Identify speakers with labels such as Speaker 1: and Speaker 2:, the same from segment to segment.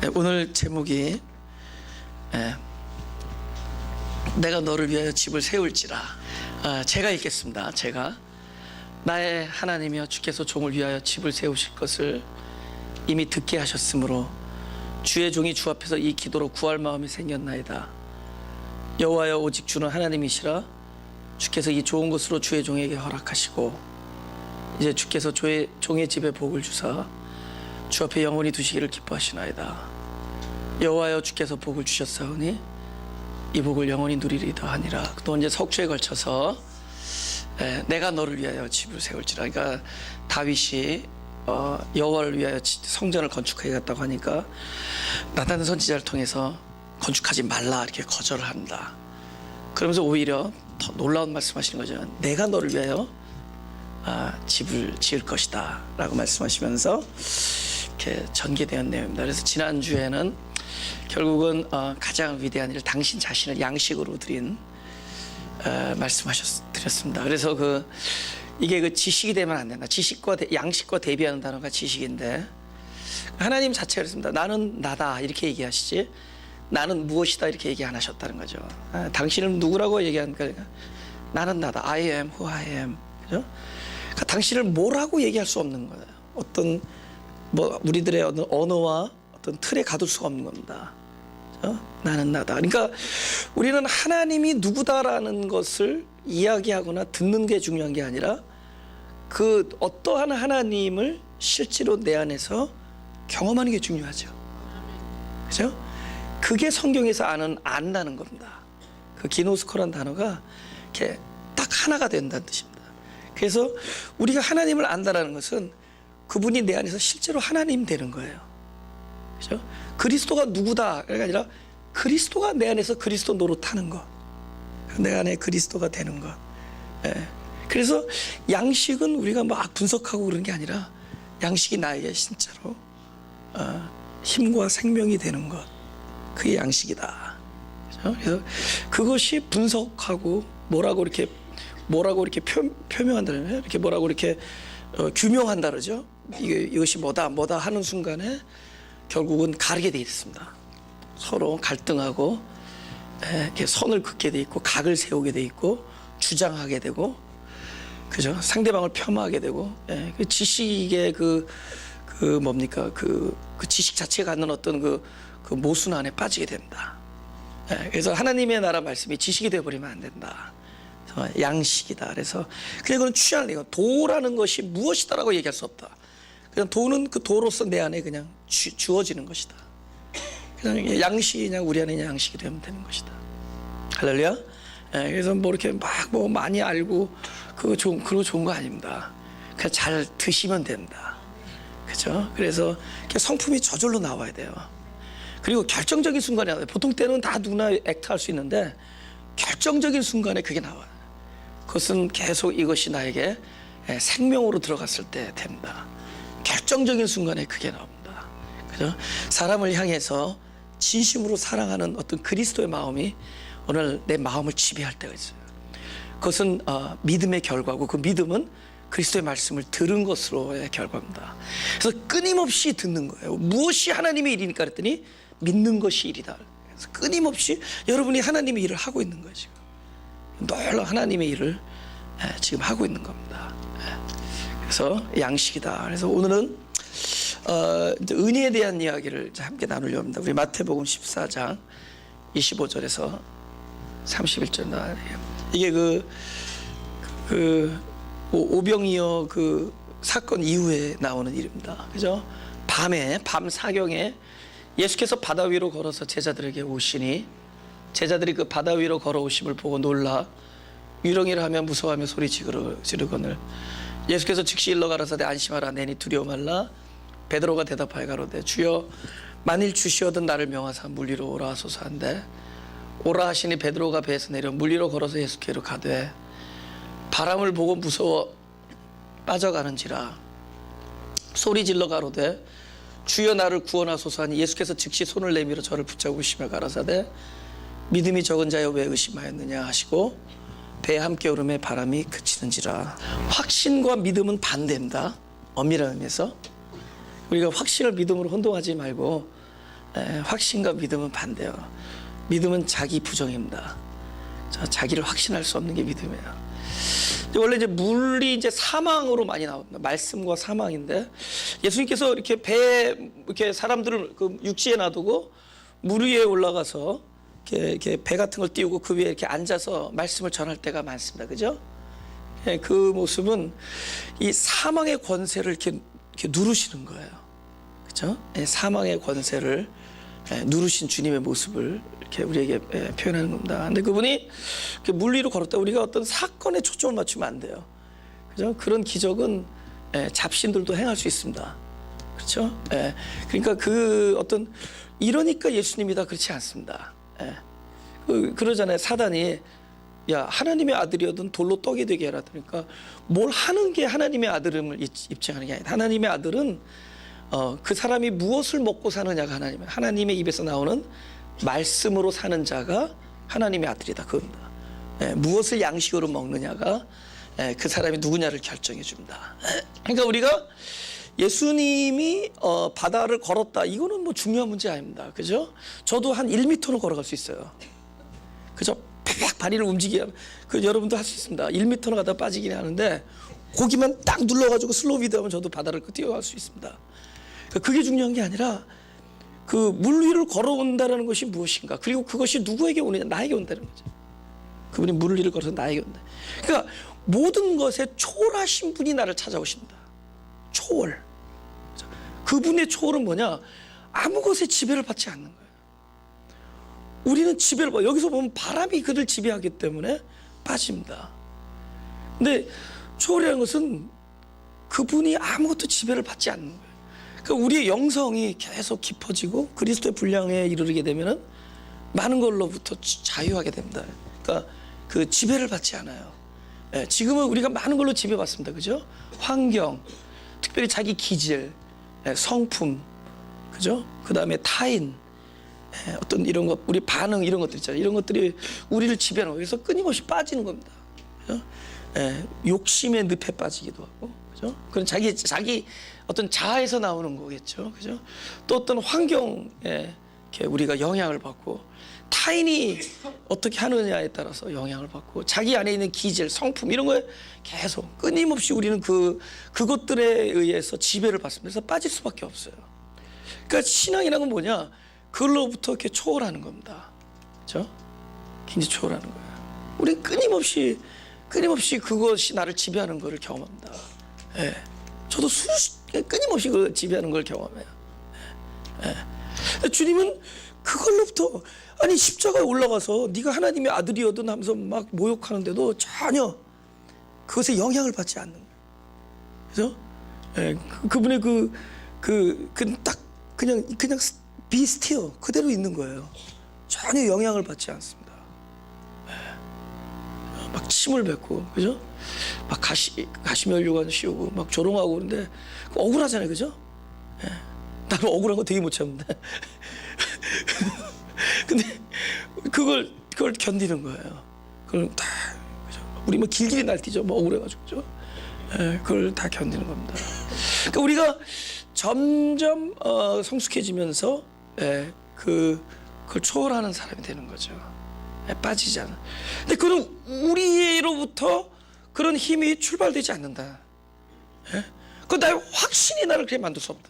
Speaker 1: 오늘 제목이 내가 너를 위하여 집을 세울지라. 제가 읽겠습니다. 제가 나의 하나님이여 주께서 종을 위하여 집을 세우실 것을 이미 듣게 하셨으므로 주의 종이 주 앞에서 이 기도로 구할 마음이 생겼나이다. 여호와여 오직 주는 하나님이시라. 주께서 이 좋은 것으로 주의 종에게 허락하시고 이제 주께서 주의 종의 집에 복을 주사 주 앞에 영원히 두시기를 기뻐하시나이다. 여호와여 주께서 복을 주셨사오니 이 복을 영원히 누리리다 하니라. 또 이제 석주에 걸쳐서 내가 너를 위하여 집을 세울지라. 그러니까 다윗이 여호와를 위하여 성전을 건축하겠다고 하니까 나단 선지자를 통해서 건축하지 말라 이렇게 거절을 합니다. 그러면서 오히려 더 놀라운 말씀하시는 거죠. 내가 너를 위하여 집을 지을 것이다 라고 말씀하시면서 이렇게 전개되는 내용입니다. 그래서 지난주에는 결국은 가장 위대한 일을 당신 자신을 양식으로 드린 드렸습니다. 그래서 이게 지식이 되면 안 된다. 양식과 대비하는 단어가 지식인데 하나님 자체가 그랬습니다. 나는 나다 이렇게 얘기하시지 나는 무엇이다 이렇게 얘기 안 하셨다는 거죠. 당신은 누구라고 얘기하니까 나는 나다. I am who I am. 그죠? 그러니까 당신을 뭐라고 얘기할 수 없는 거예요. 어떤 우리들의 어떤 언어와 어떤 틀에 가둘 수가 없는 겁니다. 나는 나다. 그러니까 우리는 하나님이 누구다라는 것을 이야기하거나 듣는 게 중요한 게 아니라 그 어떠한 하나님을 실제로 내 안에서 경험하는 게 중요하죠. 그죠? 그게 성경에서 안다는 겁니다. 그 기노스코란 단어가 이렇게 딱 하나가 된다는 뜻입니다. 그래서 우리가 하나님을 안다라는 것은 그분이 내 안에서 실제로 하나님 되는 거예요. 그죠? 그리스도가 누구다 그게 아니라 그리스도가 내 안에서 그리스도 노릇하는 것, 내 안에 그리스도가 되는 것. 그래서 양식은 우리가 막 분석하고 그런 게 아니라 양식이 나에게 진짜로 힘과 생명이 되는 것, 그게 양식이다. 그죠? 그래서 그것이 분석하고 뭐라고 이렇게 표명한다면 이렇게 뭐라고 이렇게 규명한다 그러죠. 이것이 뭐다 하는 순간에 결국은 가르게 돼 있습니다. 서로 갈등하고 이렇게 선을 긋게 돼 있고 각을 세우게 돼 있고 주장하게 되고, 그죠? 상대방을 폄하하게 되고, 그 지식의 뭡니까 그 지식 자체가 갖는 어떤 그 모순 안에 빠지게 됩니다. 그래서 하나님의 나라 말씀이 지식이 되어버리면 안 된다. 양식이다. 그래서 그건 취하는 거예요. 도라는 것이 무엇이다라고 얘기할 수 없다. 그냥 도는 그 도로서 내 안에 그냥 주어지는 것이다. 그냥 양식이 그냥 우리 안에 양식이 되면 되는 것이다. 할렐루야. 그래서 이렇게 많이 알고 그거 좋은 거 아닙니다. 그냥 잘 드시면 된다. 그죠? 그래서 성품이 저절로 나와야 돼요. 그리고 결정적인 순간에 나와요. 보통 때는 다 누구나 액트할 수 있는데 결정적인 순간에 그게 나와요. 그것은 계속 이것이 나에게 생명으로 들어갔을 때 됩니다. 결정적인 순간에 그게 나옵니다. 그죠? 사람을 향해서 진심으로 사랑하는 어떤 그리스도의 마음이 오늘 내 마음을 지배할 때가 있어요. 그것은 믿음의 결과고 그 믿음은 그리스도의 말씀을 들은 것으로의 결과입니다. 그래서 끊임없이 듣는 거예요. 무엇이 하나님의 일이니까 그랬더니 믿는 것이 일이다. 그래서 끊임없이 여러분이 하나님의 일을 하고 있는 거예요. 지금 늘 하나님의 일을 지금 하고 있는 겁니다. 그래서 양식이다. 그래서 오늘은 이제 은혜에 대한 이야기를 함께 나누려고 합니다. 우리 마태복음 14장 25절에서 31절. 이게 오병이어 사건 이후에 나오는 일입니다. 그죠? 밤 사경에 예수께서 바다 위로 걸어서 제자들에게 오시니 제자들이 그 바다 위로 걸어오심을 보고 놀라 유령이라 하며 무서워하며 소리 지르거늘 예수께서 즉시 일러 가라사대 안심하라 내니 두려워 말라. 베드로가 대답하여 가로되 주여 만일 주시어든 나를 명하사 물 위로 오라 하소서 한데 오라 하시니 베드로가 배에서 내려 물 위로 걸어서 예수께로 가되 바람을 보고 무서워 빠져가는지라 소리 질러 가로되 주여 나를 구원하소서 하니 예수께서 즉시 손을 내밀어 저를 붙잡으시며 가라사대 믿음이 적은 자여 왜 의심하였느냐 하시고 배에 함께 오름에 바람이 그치는지라. 확신과 믿음은 반대입니다. 엄밀한 의미에서 우리가 확신을 믿음으로 혼동하지 말고 확신과 믿음은 반대요. 믿음은 자기 부정입니다. 자기를 확신할 수 없는 게 믿음이에요. 원래 이제 물이 이제 사망으로 많이 나옵니다. 말씀과 사망인데 예수님께서 이렇게 이렇게 사람들을 그 육지에 놔두고 물 위에 올라가서 이렇게 배 같은 걸 띄우고 그 위에 이렇게 앉아서 말씀을 전할 때가 많습니다. 그죠? 그 모습은 이 사망의 권세를 이렇게 누르시는 거예요. 그죠? 사망의 권세를 누르신 주님의 모습을 이렇게 우리에게 표현하는 겁니다. 근데 그분이 물 위로 걸었다. 우리가 어떤 사건에 초점을 맞추면 안 돼요. 그죠? 그런 기적은 잡신들도 행할 수 있습니다. 그렇죠? 그러니까 그 어떤 이러니까 예수님이다 그렇지 않습니다. 그러잖아요. 사단이 야 하나님의 아들이어든 돌로 떡이 되게 해라. 그러니까 뭘 하는 게 하나님의 아들임을 입증하는 게 아니다. 하나님의 아들은 그 사람이 무엇을 먹고 사느냐가 하나님의 입에서 나오는 말씀으로 사는 자가 하나님의 아들이다. 그겁니다. 무엇을 양식으로 먹느냐가 그 사람이 누구냐를 결정해 줍니다. 그러니까 우리가 예수님이 바다를 걸었다. 이거는 뭐 중요한 문제 아닙니다. 그죠? 저도 한 1m는 걸어갈 수 있어요. 그죠? 팍팍 다리를 움직이야. 여러분도 할 수 있습니다. 1m는 가다 빠지긴 하는데 고기만 딱 눌러가지고 슬로우 비드 하면 저도 바다를 뛰어갈 수 있습니다. 그게 중요한 게 아니라 그 물 위를 걸어온다는 것이 무엇인가. 그리고 그것이 누구에게 오느냐. 나에게 온다는 거죠. 그분이 물 위를 걸어서 나에게 온다. 그러니까 모든 것에 초월하신 분이 나를 찾아오십니다. 초월. 그분의 초월은 뭐냐? 아무 것에 지배를 받지 않는 거예요. 우리는 지배를 받아. 여기서 보면 바람이 그를 지배하기 때문에 빠집니다. 근데 초월이라는 것은 그분이 아무것도 지배를 받지 않는 거예요. 그러니까 우리의 영성이 계속 깊어지고 그리스도의 분량에 이르게 되면은 많은 걸로부터 자유하게 됩니다. 그러니까 그 지배를 받지 않아요. 지금은 우리가 많은 걸로 지배받습니다. 그죠? 환경, 특별히 자기 기질, 성품, 그죠? 그 다음에 타인, 어떤 이런 것, 우리 반응 이런 것들 있잖아요. 이런 것들이 우리를 지배하는 거예요. 그래서 끊임없이 빠지는 겁니다. 그죠? 욕심의 늪에 빠지기도 하고, 그죠? 그건 자기 어떤 자아에서 나오는 거겠죠, 그죠? 또 어떤 환경에 이렇게 우리가 영향을 받고, 타인이 어떻게 하느냐에 따라서 영향을 받고, 자기 안에 있는 기질, 성품 이런 거에 계속 끊임없이 우리는 그것들에 의해서 지배를 받습니다. 그래서 빠질 수밖에 없어요. 그러니까 신앙이라는 건 뭐냐? 그걸로부터 이렇게 초월하는 겁니다. 그렇죠? 굉장히 초월하는 거예요. 우리 끊임없이 그것이 나를 지배하는 것을 경험합니다. 저도 끊임없이 그 지배하는 걸 경험해요. 주님은 그걸로부터 아니 십자가에 올라가서 네가 하나님의 아들이거든 하면서 막 모욕하는데도 전혀 그것에 영향을 받지 않는 거예요. 그죠? 그분의 딱 그냥 비스티어 그대로 있는 거예요. 전혀 영향을 받지 않습니다. 막 침을 뱉고, 그죠? 막 가시면류관 씌우고 막 조롱하고 그런데 억울하잖아요, 그죠? 나는 억울한 거 되게 못 참는데. 근데 그걸 견디는 거예요. 그걸 다, 그죠? 우리 뭐 길길이 날뛰죠, 뭐 억울해가지고, 그죠? 그걸 다 견디는 겁니다. 그러니까 우리가 점점 성숙해지면서 그걸 초월하는 사람이 되는 거죠. 빠지지 않아. 근데 그건 우리로부터 그런 힘이 출발되지 않는다. 그건 나의 확신이 나를 그렇게 만들 수 없다.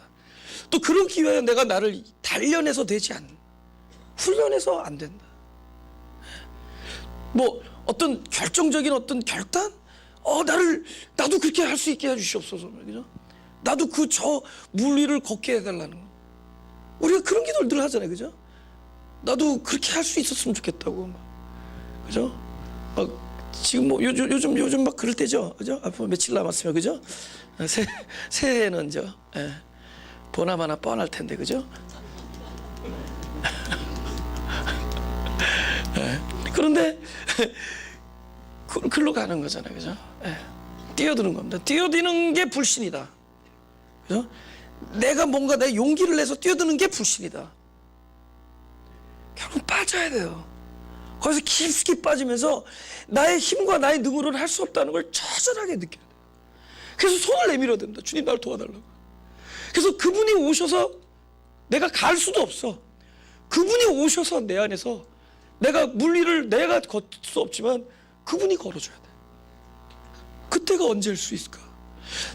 Speaker 1: 또 그러기 위하여 내가 나를 단련해서 되지 않는, 훈련해서 안 된다. 뭐 어떤 결정적인 어떤 결단? 나도 그렇게 할 수 있게 해주시옵소서. 그죠? 나도 저 물 위를 걷게 해달라는 거. 우리가 그런 기도를 늘 하잖아요, 그죠? 나도 그렇게 할 수 있었으면 좋겠다고, 막. 그죠? 막 지금 뭐 요즘 막 그럴 때죠, 그죠? 앞으로 며칠 남았으면, 그죠? 새해는 보나마나 뻔할 텐데, 그죠? 그런데 글로 가는 거잖아요, 그죠? 뛰어드는 겁니다. 뛰어드는 게 불신이다, 그죠? 내가 뭔가 내 용기를 내서 뛰어드는 게 불신이다. 결국 빠져야 돼요. 거기서 깊숙이 빠지면서 나의 힘과 나의 능으로는 할 수 없다는 걸 처절하게 느껴야 돼요. 그래서 손을 내밀어야 됩니다. 주님 나를 도와달라고. 그래서 그분이 오셔서 내가 갈 수도 없어. 그분이 오셔서 내 안에서 내가 물리를 내가 걷을 수 없지만 그분이 걸어줘야 돼. 그때가 언제일 수 있을까?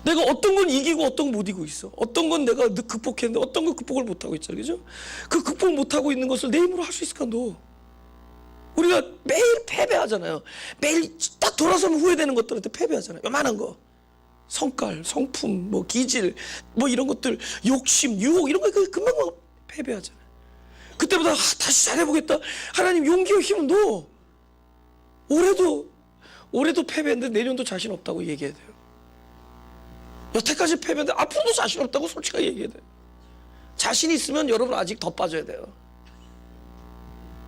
Speaker 1: 내가 어떤 건 이기고 어떤 건 못 이기고 있어. 어떤 건 내가 극복했는데 어떤 건 극복을 못하고 있잖아. 그죠? 그 극복 못하고 있는 것을 내 힘으로 할 수 있을까? 너. 우리가 매일 패배하잖아요. 매일 딱 돌아서면 후회되는 것들한테 패배하잖아요. 요만한 거. 성깔, 성품, 뭐 기질, 뭐 이런 것들, 욕심, 유혹 이런 거 금방 패배하잖아요. 그때보다 다시 잘해보겠다. 하나님 용기와 힘은 너. 올해도 패배했는데 내년도 자신 없다고 얘기해야 돼요. 여태까지 패배했는데 앞으로도 자신 없다고 솔직하게 얘기해야 돼요. 자신 있으면 여러분 아직 더 빠져야 돼요.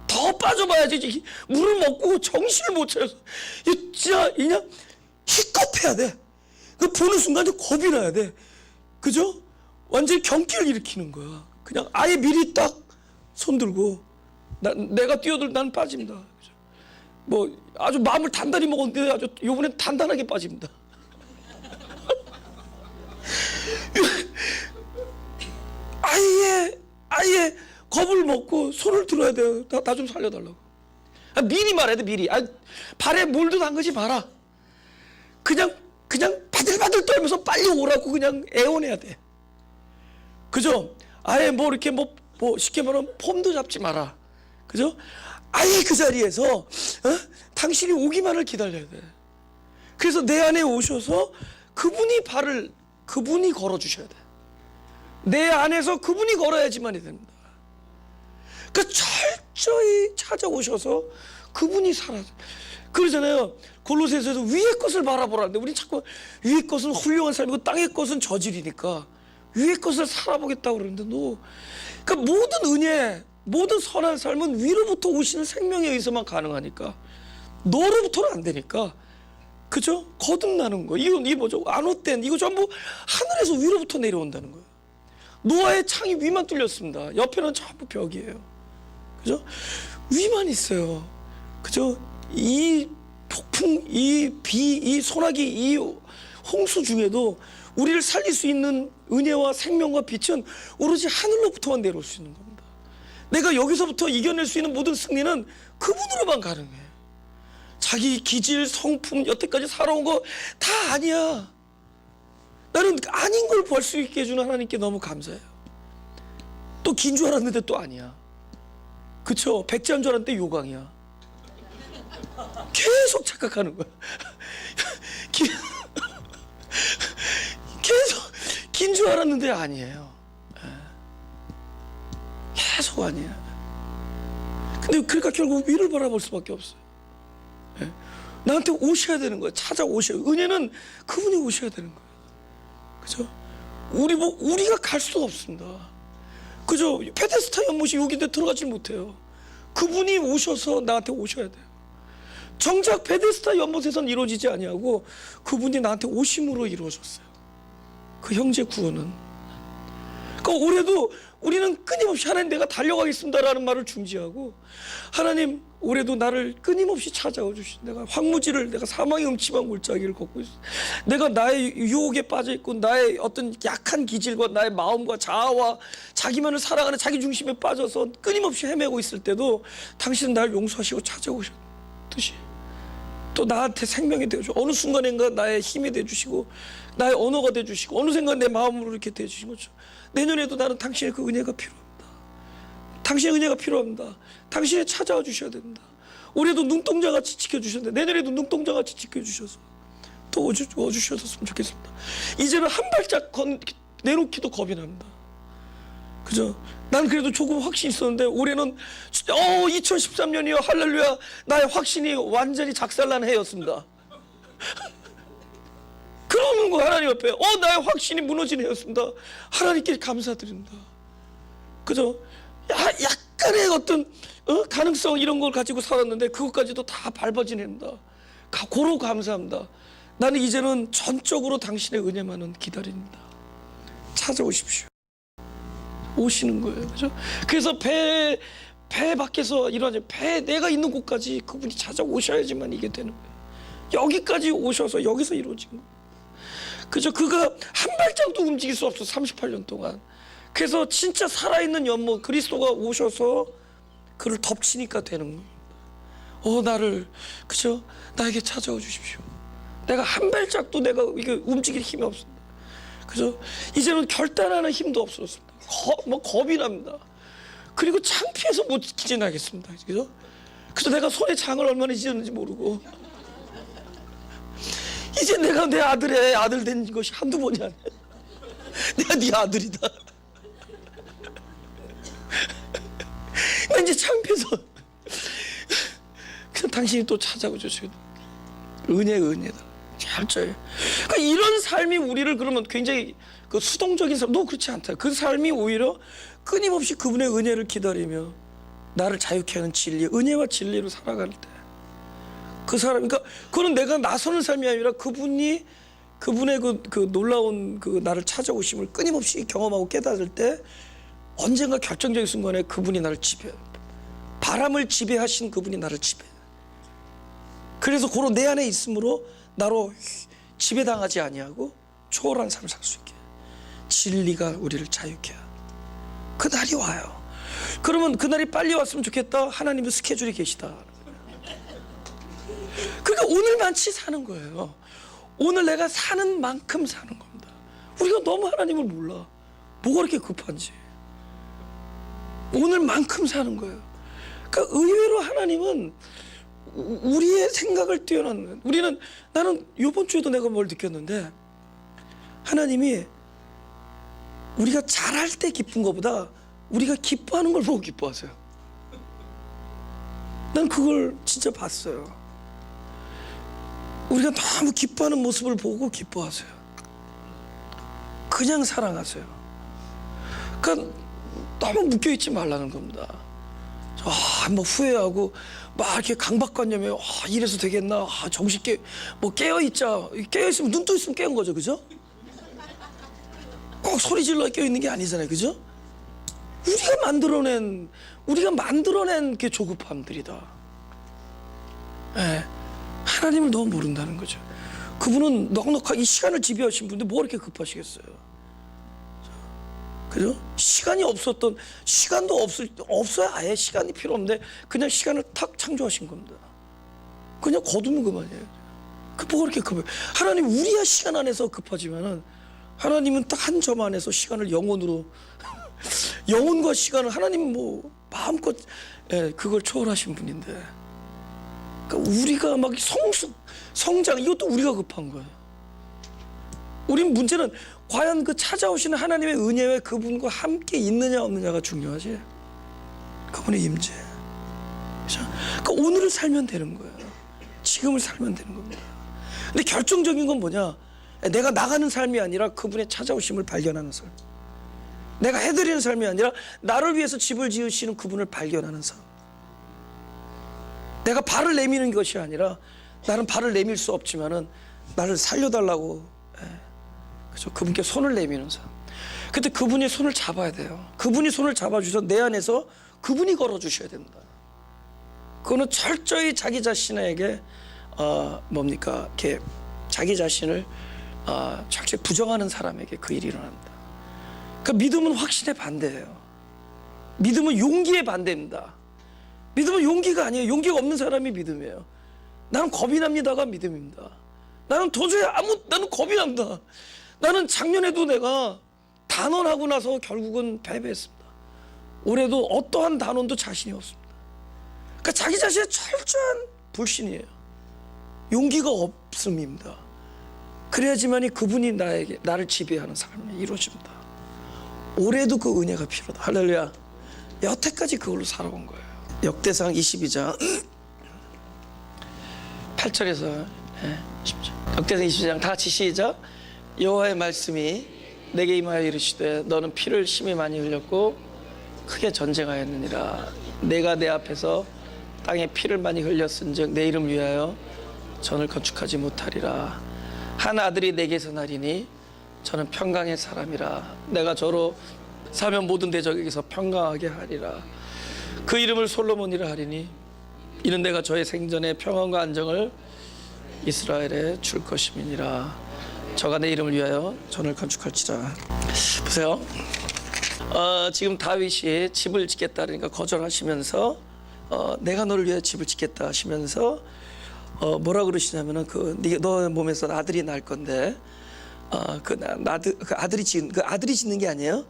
Speaker 1: 더 빠져봐야지. 물을 먹고 정신을 못 차려서 진짜 그냥 희겁해야 돼. 그 보는 순간 겁이 나야 돼. 그죠? 완전히 경기를 일으키는 거야. 그냥 아예 미리 딱 손 들고 내가 뛰어들 난 빠집니다. 그죠? 뭐 아주 마음을 단단히 먹었는데 아주 요번엔 단단하게 빠집니다. 아예 겁을 먹고 손을 들어야 돼요. 나 좀 살려달라고. 미리 말해야 돼. 미리. 발에 물도 담그지 마라. 그냥 바들바들 떨면서 빨리 오라고 그냥 애원해야 돼. 그죠? 아예 뭐 이렇게 뭐 쉽게 말하면 폼도 잡지 마라. 그죠? 아예 그 자리에서 당신이 오기만을 기다려야 돼. 그래서 내 안에 오셔서 그분이 걸어주셔야 돼. 내 안에서 그분이 걸어야지만이 됩니다. 그러니까 철저히 찾아오셔서 그분이 살아. 그러잖아요. 골로새서에서 위의 것을 바라보라는데 우리 자꾸 위의 것은 훌륭한 삶이고 땅의 것은 저질이니까 위의 것을 살아보겠다고 그러는데 그러니까 모든 은혜, 모든 선한 삶은 위로부터 오시는 생명에 의해서만 가능하니까 너로부터는 안 되니까. 그죠? 거듭나는 거. 이게 뭐죠? 안옷된 이거 전부 하늘에서 위로부터 내려온다는 거예요. 노아의 창이 위만 뚫렸습니다. 옆에는 전부 벽이에요. 그죠? 위만 있어요. 그죠? 이 폭풍, 이 비, 이 소나기, 이 홍수 중에도 우리를 살릴 수 있는 은혜와 생명과 빛은 오로지 하늘로부터만 내려올 수 있는 겁니다. 내가 여기서부터 이겨낼 수 있는 모든 승리는 그분으로만 가능해. 자기 기질, 성품, 여태까지 살아온 거 다 아니야. 나는 아닌 걸 볼 수 있게 해주는 하나님께 너무 감사해요. 또 긴 줄 알았는데 또 아니야. 그쵸? 백자인 줄 알았는데 요강이야. 계속 착각하는 거야. 계속 긴 줄 알았는데 아니에요. 계속 아니야. 근데 그러니까 결국 위를 바라볼 수밖에 없어요. 나한테 오셔야 되는 거야. 찾아오셔야. 은혜는 그분이 오셔야 되는 거예요. 그죠? 우리가 갈 수가 없습니다. 그죠? 베데스다 연못이 여기인데 들어가질 못해요. 그분이 오셔서 나한테 오셔야 돼요. 정작 베데스다 연못에선 이루어지지 아니하고 그분이 나한테 오심으로 이루어졌어요. 그 형제 구원은. 그러니까 올해도 우리는 끊임없이 하나님 내가 달려가겠습니다라는 말을 중지하고 하나님 올해도 나를 끊임없이 찾아와 주신 내가 황무지를 내가 사망의 음침한 골짜기를 걷고 있어. 내가 나의 유혹에 빠져 있고 나의 어떤 약한 기질과 나의 마음과 자아와 자기만을 살아가는 자기 중심에 빠져서 끊임없이 헤매고 있을 때도 당신은 나를 용서하시고 찾아오셨듯이 또 나한테 생명이 되어주고 어느 순간인가 나의 힘이 되어주시고 나의 언어가 되어주시고 어느 순간 내 마음으로 이렇게 되어주신 거죠. 내년에도 나는 당신의 그 은혜가 필요합니다. 당신의 은혜가 필요합니다. 당신이 찾아와 주셔야 됩니다. 올해도 눈동자같이 지켜주셨는데 내년에도 눈동자같이 지켜주셔서 더 와주셨으면 좋겠습니다. 이제는 한 발짝 내놓기도 겁이 납니다. 그죠? 난 그래도 조금 확신이 있었는데 올해는 2013년이요 할렐루야 나의 확신이 완전히 작살난 해였습니다. 그러는 거 하나님 앞에 나의 확신이 무너진 해였습니다. 하나님께 감사드립니다. 그죠? 약간의 어떤 가능성 이런 걸 가지고 살았는데 그것까지도 다 밟아진 해입니다. 고로 감사합니다. 나는 이제는 전적으로 당신의 은혜만은 기다립니다. 찾아오십시오. 오시는 거예요. 그죠? 그래서 배 밖에서 일어나죠. 내가 있는 곳까지 그분이 찾아오셔야지만 이게 되는 거예요. 여기까지 오셔서 여기서 이루어진 거예요. 그죠? 그가 한 발짝도 움직일 수 없어 38년 동안. 그래서 진짜 살아있는 연못 그리스도가 오셔서 그를 덮치니까 되는 거예요. 나를 그죠? 나에게 찾아와 주십시오. 내가 한 발짝도 내가 이게 움직일 힘이 없습니다. 그죠? 이제는 결단하는 힘도 없었습니다. 겁이 납니다. 그리고 창피해서 못 지나겠습니다. 그죠? 그래서 내가 손에 장을 얼마나 찢었는지 모르고 이제 내가 내 아들의 아들 된 것이 한두 번이 아니야. 내가 네 아들이다. 나 이제 창피해서 그냥 당신이 또 찾아오죠 은혜다. 철저히. 그러니까 이런 삶이 우리를 그러면 굉장히 그 수동적인 삶, 너 그렇지 않다. 그 삶이 오히려 끊임없이 그분의 은혜를 기다리며 나를 자유케 하는 진리, 은혜와 진리로 살아갈 때 그 사람, 그러니까 그거는 내가 나서는 삶이 아니라 그분의 그 놀라운 그 나를 찾아오심을 끊임없이 경험하고 깨달을 때 언젠가 결정적인 순간에 그분이 나를 지배해. 바람을 지배하신 그분이 나를 지배해. 그래서 고로 내 안에 있으므로 나로 지배당하지 아니하고 초월한 삶을 살 수 있게 진리가 우리를 자유케 하는 그날이 와요. 그러면 그날이 빨리 왔으면 좋겠다. 하나님의 스케줄이 계시다. 그러니까 오늘만치 사는 거예요. 오늘 내가 사는 만큼 사는 겁니다. 우리가 너무 하나님을 몰라. 뭐가 그렇게 급한지. 오늘만큼 사는 거예요. 그러니까 의외로 하나님은 우리의 생각을 뛰어넘는, 나는 이번 주에도 내가 뭘 느꼈는데 하나님이 우리가 잘할 때 기쁜 것보다 우리가 기뻐하는 걸 보고 기뻐하세요. 난 그걸 진짜 봤어요. 우리가 너무 기뻐하는 모습을 보고 기뻐하세요. 그냥 사랑하세요. 그러니까 너무 묶여있지 말라는 겁니다. 뭐 후회하고 막 이렇게 강박관념에 이래서 되겠나, 정신 깨어있자. 깨어있으면 눈 떠 있으면 깨운 거죠, 그죠? 꼭 소리 질러 깨어있는 게 아니잖아요, 그죠? 우리가 만들어낸 게 조급함들이다. 네. 하나님을 너무 모른다는 거죠. 그분은 넉넉하게 시간을 지배하신 분인데 뭐 이렇게 급하시겠어요? 그죠? 시간도 없어야 아예 시간이 필요 없는데 그냥 시간을 탁 창조하신 겁니다. 그냥 거두면 그만이에요. 뭐가 그렇게 급해요? 하나님 우리야 시간 안에서 급하지만은 하나님은 딱 한 점 안에서 시간을 영원으로 영혼과 시간을 하나님은 뭐 마음껏 그걸 초월하신 분인데, 그러니까 우리가 막 성장 이것도 우리가 급한 거예요. 우린 문제는 과연 그 찾아오시는 하나님의 은혜와 그분과 함께 있느냐 없느냐가 중요하지. 그분의 임재. 그러니까 오늘을 살면 되는 거예요. 지금을 살면 되는 겁니다. 근데 결정적인 건 뭐냐? 내가 나가는 삶이 아니라 그분의 찾아오심을 발견하는 삶. 내가 해드리는 삶이 아니라 나를 위해서 집을 지으시는 그분을 발견하는 삶. 내가 발을 내미는 것이 아니라 나는 발을 내밀 수 없지만은 나를 살려달라고 그죠? 그분께 손을 내미는 삶. 근데 그분이 손을 잡아야 돼요. 그분이 손을 잡아주셔서 내 안에서 그분이 걸어주셔야 된다. 그거는 철저히 자기 자신에게 이렇게 자기 자신을 철저히 부정하는 사람에게 그 일이 일어납니다. 그러니까 믿음은 확신의 반대예요. 믿음은 용기의 반대입니다. 믿음은 용기가 아니에요. 용기가 없는 사람이 믿음이에요. 나는 겁이 납니다가 믿음입니다. 나는 도저히 나는 겁이 납니다. 나는 작년에도 내가 단원하고 나서 결국은 패배했습니다. 올해도 어떠한 단원도 자신이 없습니다. 그러니까 자기 자신의 철저한 불신이에요. 용기가 없음입니다. 그래야지만이 그분이 나를 지배하는 삶이 이루어집니다. 올해도 그 은혜가 필요하다. 할렐루야. 여태까지 그걸로 살아온 거예요. 역대상 22장 8절에서 10절. 역대상 22장 다 같이 시작. 여호와의 말씀이 내게 임하여 이르시되 너는 피를 심히 많이 흘렸고 크게 전쟁하였느니라. 내가 내 앞에서 땅에 피를 많이 흘렸은즉 내 이름을 위하여 전을 건축하지 못하리라. 한 아들이 내게서 나리니 저는 평강의 사람이라. 내가 저로 사면 모든 대적에게서 평강하게 하리라. 그 이름을 솔로몬이라 하리니 이는 내가 저의 생전에 평안과 안정을 이스라엘에 줄 것임이니라. 저가 내 이름을 위하여 전을 건축할지라. 보세요. 지금 다윗이 집을 짓겠다 그러니까 거절하시면서 내가 너를 위해 집을 짓겠다 하시면서 뭐라 그러시냐면은 너 몸에서 아들이 날 건데 그 아들이 짓는 게 아니에요.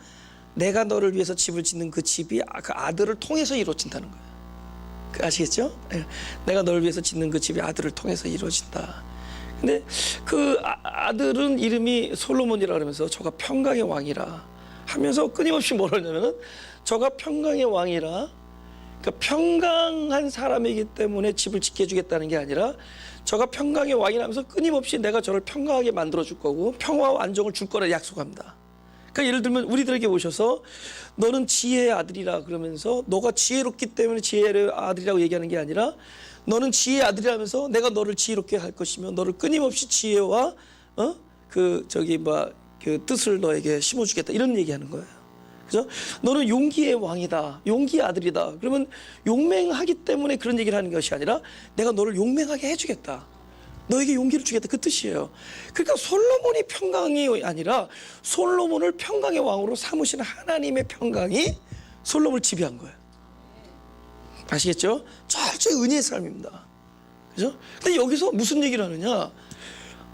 Speaker 1: 내가 너를 위해서 집을 짓는 그 집이 그 아들을 통해서 이루어진다는 거예요. 아시겠죠? 내가 너를 위해서 짓는 그 집이 아들을 통해서 이루어진다. 근데 그 아들은 이름이 솔로몬이라 그러면서 저가 평강의 왕이라 하면서 끊임없이 뭐라 하냐면은 저가 평강의 왕이라, 그러니까 평강한 사람이기 때문에 집을 짓게 해주겠다는 게 아니라 저가 평강의 왕이라면서 끊임없이 내가 저를 평강하게 만들어 줄 거고 평화와 안정을 줄 거라 약속합니다. 그러니까 예를 들면 우리들에게 오셔서 너는 지혜의 아들이라 그러면서 너가 지혜롭기 때문에 지혜의 아들이라고 얘기하는 게 아니라 너는 지혜의 아들이라면서 내가 너를 지혜롭게 할 것이며 너를 끊임없이 지혜와 그 뜻을 너에게 심어주겠다 이런 얘기하는 거예요. 그죠? 너는 용기의 왕이다, 용기의 아들이다. 그러면 용맹하기 때문에 그런 얘기를 하는 것이 아니라 내가 너를 용맹하게 해주겠다, 너에게 용기를 주겠다, 그 뜻이에요. 그러니까 솔로몬이 평강이 아니라 솔로몬을 평강의 왕으로 삼으시는 하나님의 평강이 솔로몬을 지배한 거예요. 아시겠죠? 철저히 은혜의 삶입니다. 그죠? 근데 여기서 무슨 얘기를 하느냐?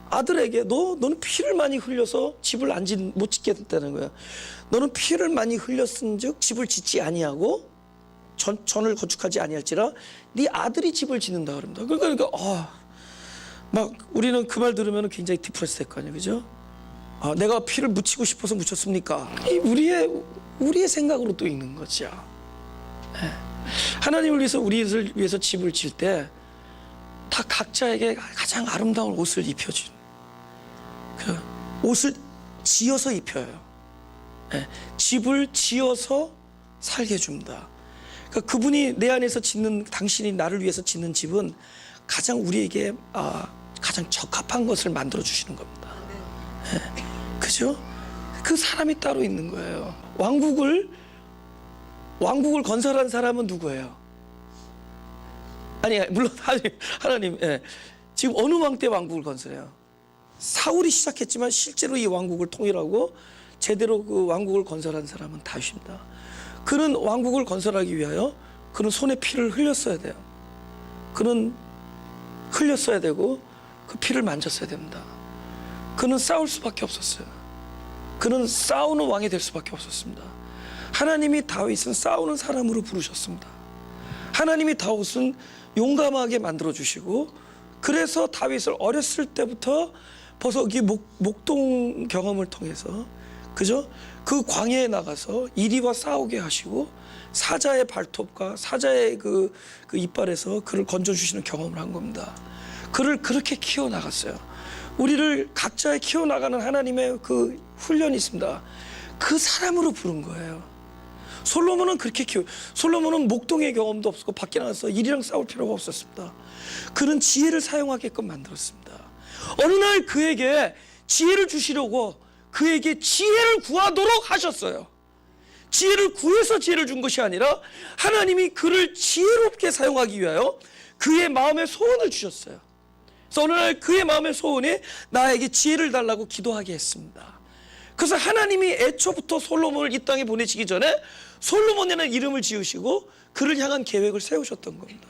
Speaker 1: 아들에게 너는 피를 많이 흘려서 집을 못 짓게 됐다는 거야. 너는 피를 많이 흘렸은즉 집을 짓지 아니하고 전을 건축하지 아니할지라 네 아들이 집을 짓는다 그럽니다. 그러니까 막 우리는 그 말 들으면 굉장히 디프레스 될 거 아니에요, 그죠? 내가 피를 묻히고 싶어서 묻혔습니까? 우리의 생각으로 또 있는 거죠. 네. 하나님을 위해서 우리를 위해서 집을 질 때 다 각자에게 가장 아름다운 옷을 입혀준, 그 옷을 지어서 입혀요. 네. 집을 지어서 살게 해줍니다. 그러니까 그분이 내 안에서 짓는, 당신이 나를 위해서 짓는 집은 가장 우리에게 가장 적합한 것을 만들어 주시는 겁니다. 네. 그죠? 그 사람이 따로 있는 거예요. 왕국을 건설한 사람은 누구예요? 아니 물론 하나님. 예. 지금 어느 왕 때 왕국을 건설해요? 사울이 시작했지만 실제로 이 왕국을 통일하고 제대로 그 왕국을 건설한 사람은 다윗입니다. 그는 왕국을 건설하기 위하여 그는 손에 피를 흘렸어야 돼요. 그는 흘렸어야 되고 그 피를 만졌어야 됩니다. 그는 싸울 수밖에 없었어요. 그는 싸우는 왕이 될 수밖에 없었습니다. 하나님이 다윗은 싸우는 사람으로 부르셨습니다. 하나님이 다윗은 용감하게 만들어주시고, 그래서 다윗을 어렸을 때부터 벌써 이 목동 경험을 통해서, 그죠? 그 광야에 나가서 이리와 싸우게 하시고 사자의 발톱과 사자의 그 이빨에서 그를 건져주시는 경험을 한 겁니다. 그를 그렇게 키워나갔어요. 우리를 각자의 키워나가는 하나님의 그 훈련이 있습니다. 그 사람으로 부른 거예요. 솔로몬은 솔로몬은 목동의 경험도 없었고 밖에 나가서 일이랑 싸울 필요가 없었습니다. 그는 지혜를 사용하게끔 만들었습니다. 어느 날 그에게 지혜를 주시려고 그에게 지혜를 구하도록 하셨어요. 지혜를 구해서 지혜를 준 것이 아니라 하나님이 그를 지혜롭게 사용하기 위하여 그의 마음의 소원을 주셨어요. 그래서 어느 날 그의 마음의 소원이 나에게 지혜를 달라고 기도하게 했습니다. 그래서 하나님이 애초부터 솔로몬을 이 땅에 보내시기 전에 솔로몬이라는 이름을 지으시고 그를 향한 계획을 세우셨던 겁니다.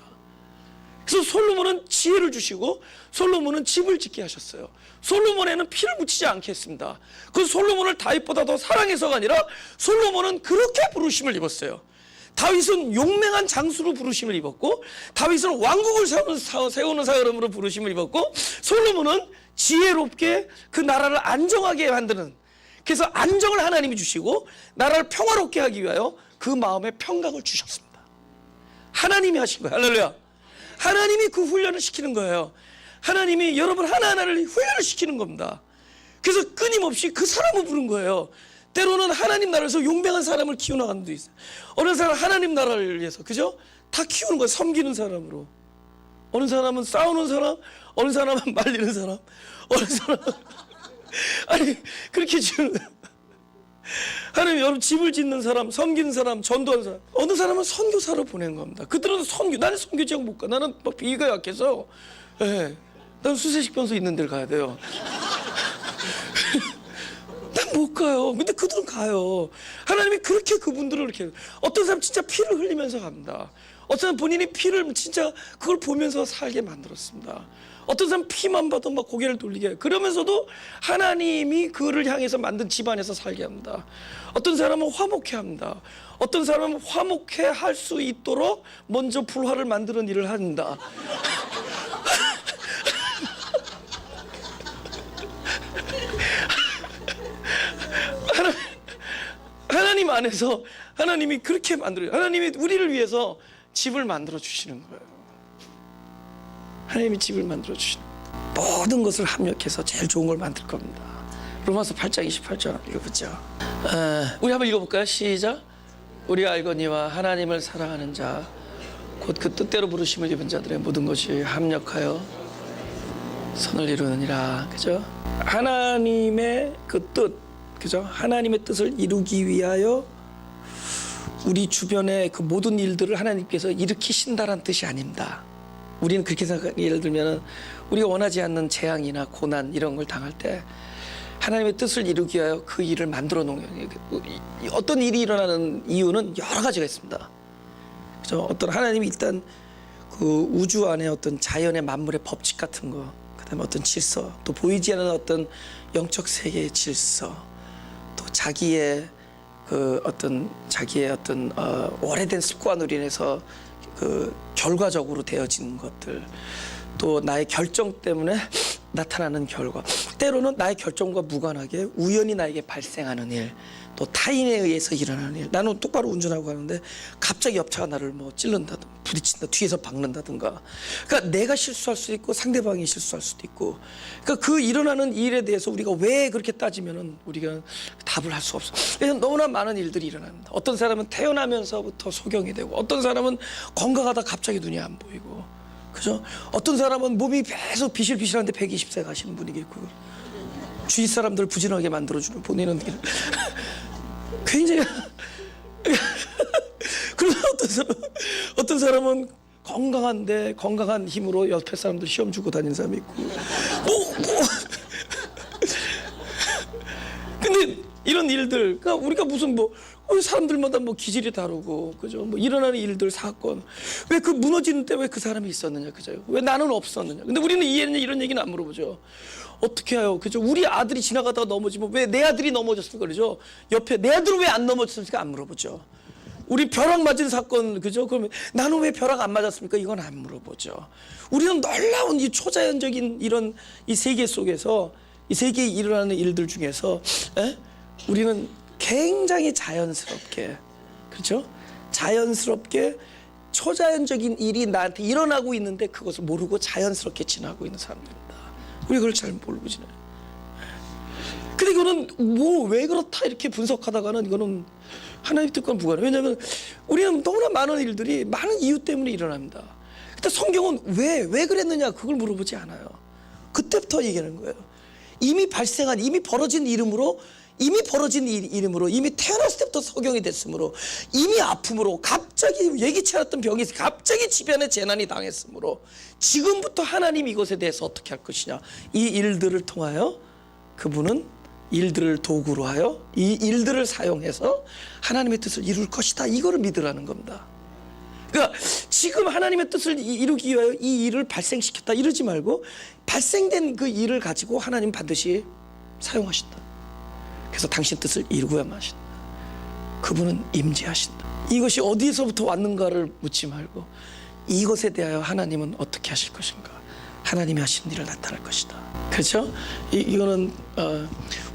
Speaker 1: 그래서 솔로몬은 지혜를 주시고 솔로몬은 집을 짓게 하셨어요. 솔로몬에는 피를 묻히지 않게 했습니다. 그 솔로몬을 다윗보다 더 사랑해서가 아니라 솔로몬은 그렇게 부르심을 입었어요. 다윗은 용맹한 장수로 부르심을 입었고, 다윗은 왕국을 세우는 사람으로 부르심을 입었고, 솔로몬은 지혜롭게 그 나라를 안정하게 만드는, 그래서 안정을 하나님이 주시고 나라를 평화롭게 하기 위하여 그 마음에 평강을 주셨습니다. 하나님이 하신 거예요. 할렐루야. 하나님이 그 훈련을 시키는 거예요. 하나님이 여러분 하나하나를 훈련을 시키는 겁니다. 그래서 끊임없이 그 사람을 부른 거예요. 때로는 하나님 나라에서 용맹한 사람을 키워나가는 데 있어요. 어느 사람 하나님 나라를 위해서, 그죠? 다 키우는 거예요. 섬기는 사람으로. 어느 사람은 싸우는 사람, 어느 사람은 말리는 사람, 어느 사람은 아니 그렇게 지금 하나님, 여러분 집을 짓는 사람, 섬기는 사람, 전도하는 사람, 어느 사람은 선교사로 보내는 겁니다. 그들은 나는 선교 지역 못 가. 나는 비위가 약해서, 나는 수세식변소 있는 데를 가야 돼요. 난 못 가요. 근데 그들은 가요. 하나님이 그렇게 그분들을 이렇게, 어떤 사람 진짜 피를 흘리면서 갑니다. 어떤 사람 본인이 피를 진짜 그걸 보면서 살게 만들었습니다. 어떤 사람 피만 봐도 막 고개를 돌리게 해요. 그러면서도 하나님이 그를 향해서 만든 집안에서 살게 합니다. 어떤 사람은 화목해 합니다. 어떤 사람은 화목해 할 수 있도록 먼저 불화를 만드는 일을 한다. 하나님 안에서 하나님이 그렇게 만들어요. 하나님이 우리를 위해서 집을 만들어 주시는 거예요. 하나님이 집을 만들어 주시는 거예요. 모든 것을 합력해서 제일 좋은 걸 만들 겁니다. 로마서 8장 28절 읽어보죠. 우리 한번 읽어볼까요? 시작. 우리가 알거니와 하나님을 사랑하는 자 곧 그 뜻대로 부르심을 입은 자들의 모든 것이 합력하여 선을 이루느니라. 그죠? 하나님의 그 뜻, 그죠? 하나님의 뜻을 이루기 위하여 우리 주변의 그 모든 일들을 하나님께서 일으키신다는 뜻이 아닙니다. 우리는 그렇게 생각해요. 예를 들면 우리가 원하지 않는 재앙이나 고난 이런 걸 당할 때 하나님의 뜻을 이루기 위하여 그 일을 만들어 놓은 거예요. 어떤 일이 일어나는 이유는 여러 가지가 있습니다. 그죠? 어떤 하나님이 일단 그 우주 안에 어떤 자연의 만물의 법칙 같은 거, 그다음에 어떤 질서, 또 보이지 않는 어떤 영적 세계의 질서, 또 자기의 어떤 오래된 습관으로 인해서 그 결과적으로 되어지는 것들, 또 나의 결정 때문에 나타나는 결과, 때로는 나의 결정과 무관하게 우연히 나에게 발생하는 일, 또 타인에 의해서 일어나는 일. 나는 똑바로 운전하고 가는데 갑자기 옆차가 나를 뭐 찔른다든가 부딪힌다, 뒤에서 박는다든가. 그러니까 내가 실수할 수도 있고 상대방이 실수할 수도 있고. 그러니까 그 일어나는 일에 대해서 우리가 왜 그렇게 따지면은 우리가 답을 할 수 없어. 그래서 너무나 많은 일들이 일어납니다. 어떤 사람은 태어나면서부터 소경이 되고, 어떤 사람은 건강하다 갑자기 눈이 안 보이고, 그죠? 어떤 사람은 몸이 계속 비실비실한데 120세 가시는 분이 있고, 주위 사람들 부진하게 만들어주는 보내는 일. 굉장히 그러면 어떤 사람은 건강한데 건강한 힘으로 옆에 사람들 시험 주고 다니는 사람이 있고, 근데 이런 일들, 그러니까 우리가 무슨 우리 사람들마다 기질이 다르고, 그죠? 일어나는 일들, 사건, 왜 그 무너지는 때 왜 그 사람이 있었느냐, 그죠? 왜 나는 없었느냐? 근데 우리는 이런 얘기는 안 물어보죠. 어떻게 해요, 그죠? 우리 아들이 지나가다가 넘어지면 왜 내 아들이 넘어졌을까, 그러죠? 옆에 내 아들은 왜 안 넘어졌을까 안 물어보죠. 우리 벼락 맞은 사건, 그죠? 그러면 나는 왜 벼락 안 맞았습니까? 이건 안 물어보죠. 우리는 놀라운 이 초자연적인 이런 이 세계 속에서, 이 세계에 일어나는 일들 중에서 우리는 굉장히 자연스럽게, 그렇죠? 자연스럽게 초자연적인 일이 나한테 일어나고 있는데 그것을 모르고 자연스럽게 지나고 있는 사람들입니다. 우리 그걸 잘 모르고 지나요. 근데 이거는 왜 그렇다 이렇게 분석하다가는 이거는 하나님 뜻과는 무관해요. 왜냐하면 우리는 너무나 많은 일들이 많은 이유 때문에 일어납니다. 근데 성경은 왜 그랬느냐 그걸 물어보지 않아요. 그때부터 얘기하는 거예요. 이미 벌어진 이름으로, 이미 태어났을 때부터 석용이 됐으므로, 이미 아픔으로, 갑자기 예기치 않았던 병이 있어, 갑자기 집안에 재난이 당했으므로 지금부터 하나님 이것에 대해서 어떻게 할 것이냐, 이 일들을 통하여 그분은 일들을 도구로 하여 이 일들을 사용해서 하나님의 뜻을 이룰 것이다, 이거를 믿으라는 겁니다. 그러니까 지금 하나님의 뜻을 이루기 위하여 이 일을 발생시켰다 이러지 말고, 발생된 그 일을 가지고 하나님 반드시 사용하신다. 그래서 당신 뜻을 이루고야만 하신다. 그분은 임재하신다. 이것이 어디서부터 왔는가를 묻지 말고 이것에 대하여 하나님은 어떻게 하실 것인가, 하나님이 하시는 일을 나타날 것이다. 그렇죠? 이거는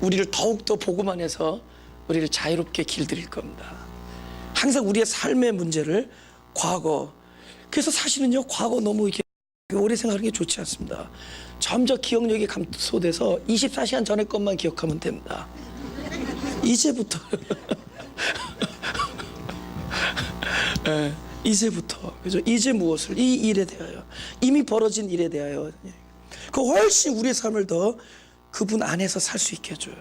Speaker 1: 우리를 더욱더 복음만 해서 우리를 자유롭게 길들일 겁니다. 항상 우리의 삶의 문제를 과거, 그래서 사실은요, 과거 너무 이렇게 오래 생각하는 게 좋지 않습니다. 점점 기억력이 감소돼서 24시간 전의 것만 기억하면 됩니다. 이제부터 이제부터, 그죠? 이제 무엇을, 이 일에 대하여, 이미 벌어진 일에 대하여, 그 훨씬 우리의 삶을 더 그분 안에서 살 수 있게 해줘요.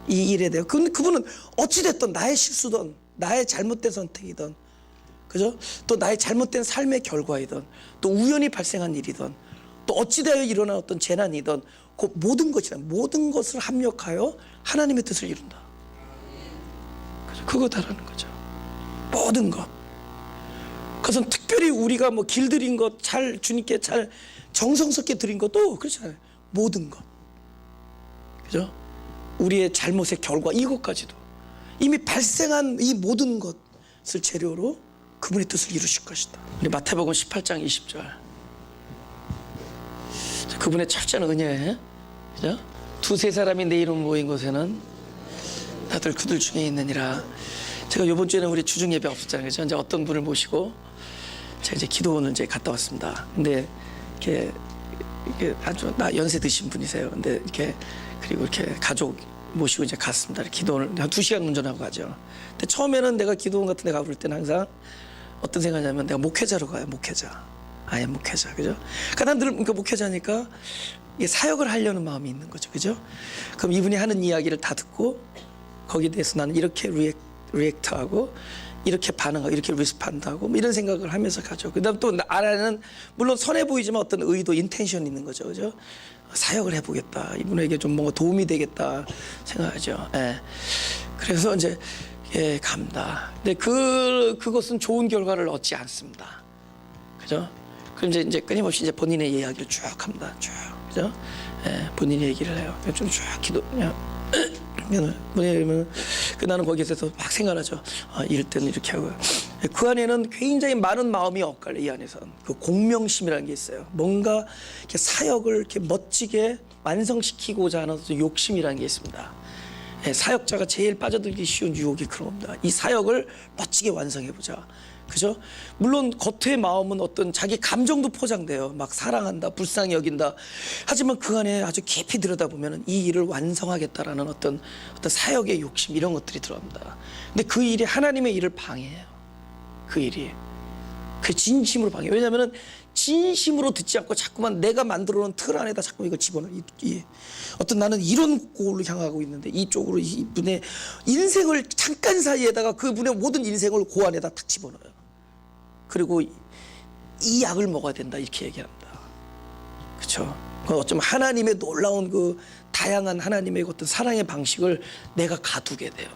Speaker 1: 이 일에 대하여. 그분은 어찌됐든 나의 실수든 나의 잘못된 선택이든, 그죠? 또 나의 잘못된 삶의 결과이든, 또 우연히 발생한 일이든, 또 어찌되어 일어난 어떤 재난이든, 그 모든 것을 합력하여 하나님의 뜻을 이룬다. 그죠? 그거다라는 거죠. 모든 것. 그것은 특별히 우리가 뭐 길들인 것, 잘 주님께 잘 정성스럽게 드린 것도 그렇잖아요. 모든 것, 그죠? 우리의 잘못의 결과 이것까지도 이미 발생한 이 모든 것을 재료로 그분의 뜻을 이루실 것이다. 우리 마태복음 18장 20절. 그분의 철저한 은혜, 그죠? 두세 사람이 내 이름 모인 곳에는 다들 그들 중에 있느니라. 제가 이번 주에는 우리 주중 예배 없었잖아요. 그죠? 이제 어떤 분을 모시고 제가 이제 기도원을 이제 갔다 왔습니다. 근데 이렇게 아주 연세 드신 분이세요. 근데 이렇게 그리고 이렇게 가족 모시고 이제 갔습니다. 기도원을 한 2시간 운전하고 가죠. 근데 처음에는 내가 기도원 같은 데 가볼 때는 항상 어떤 생각이냐면 내가 목회자로 가요. 목회자. 아예 목회자. 그죠? 그러니까 난 늘 그러니까 목회자니까 이게 사역을 하려는 마음이 있는 거죠. 그죠? 그럼 이분이 하는 이야기를 다 듣고 거기에 대해서 나는 이렇게 리액트하고 이렇게 반응하고 이렇게 리스판드하고 뭐 이런 생각을 하면서 가죠. 그다음 또 안에는 물론 선해 보이지만 어떤 의도, 인텐션이 있는 거죠. 그죠? 사역을 해보겠다. 이분에게 좀 뭔가 도움이 되겠다 생각하죠. 예. 그래서 이제 예, 갑니다. 근데 그것은 좋은 결과를 얻지 않습니다. 그죠? 그럼 이제 끊임없이 이제 본인의 이야기를 쭉 합니다. 쭉. 그죠? 예, 본인의 얘기를 해요. 좀 쭉 그냥 뭐냐면 나는 거기에서 막 생각하죠. 이럴 때는 이렇게 하고요. 그 안에는 굉장히 많은 마음이 엇갈려. 이 안에서는 그 공명심이라는 게 있어요. 뭔가 이렇게 사역을 이렇게 멋지게 완성시키고자 하는 욕심이라는 게 있습니다. 사역자가 제일 빠져들기 쉬운 유혹이 그런 겁니다. 이 사역을 멋지게 완성해보자. 그죠? 물론 겉의 마음은 어떤 자기 감정도 포장돼요. 막 사랑한다, 불쌍히 여긴다. 하지만 그 안에 아주 깊이 들여다보면 이 일을 완성하겠다라는 어떤 사역의 욕심 이런 것들이 들어갑니다. 근데 그 일이 하나님의 일을 방해해요. 그 일이. 그 진심으로 방해해요. 왜냐하면 진심으로 듣지 않고 자꾸만 내가 만들어 놓은 틀 안에다 자꾸 이걸 집어넣어. 어떤 나는 이런 곳으로 향하고 있는데 이쪽으로 이분의 인생을 잠깐 사이에다가 그분의 모든 인생을 그 안에다 탁 집어넣어요. 그리고 이 약을 먹어야 된다 이렇게 얘기합니다. 그렇죠? 어쩌면 하나님의 놀라운 그 다양한 하나님의 어떤 사랑의 방식을 내가 가두게 돼요.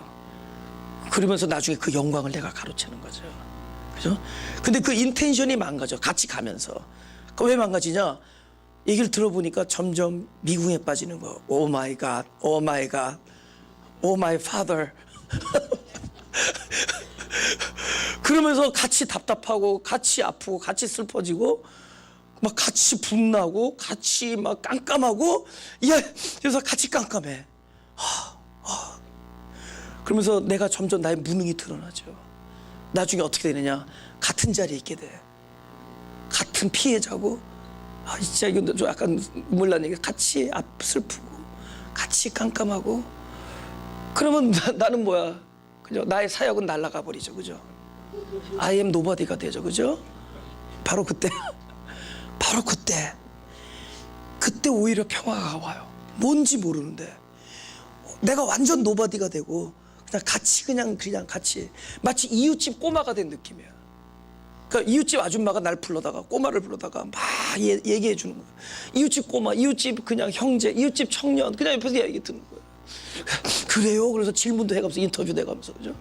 Speaker 1: 그러면서 나중에 그 영광을 내가 가로채는 거죠. 그죠? 근데 그 인텐션이 망가져. 같이 가면서. 왜 망가지냐? 얘기를 들어보니까 점점 미궁에 빠지는 거. 오 마이 갓, 오 마이 갓, 오 마이 파더. 그러면서 같이 답답하고, 같이 아프고, 같이 슬퍼지고, 막 같이 분나고, 같이 막 깜깜하고, 그래서 같이 깜깜해. 그러면서 내가 점점 나의 무능이 드러나죠. 나중에 어떻게 되느냐? 같은 자리에 있게 돼. 같은 피해자고, 진짜 이건 좀 약간 눈물 나는 얘기. 같이 슬프고, 같이 깜깜하고, 그러면 나는 뭐야? 그죠? 나의 사역은 날아가 버리죠, 그죠? I am nobody가 되죠, 그죠? 바로 그때, 그때 오히려 평화가 와요. 뭔지 모르는데 내가 완전 nobody가 되고. 그냥 같이 마치 이웃집 꼬마가 된 느낌이야. 그러니까 이웃집 아줌마가 날 불러다가 꼬마를 불러다가 막 얘기해 주는 거야. 이웃집 꼬마, 이웃집 그냥 형제, 이웃집 청년 그냥 옆에서 얘기 듣는 거야. 그래요? 그래서 질문도 해가면서 인터뷰도 해가면서 그죠?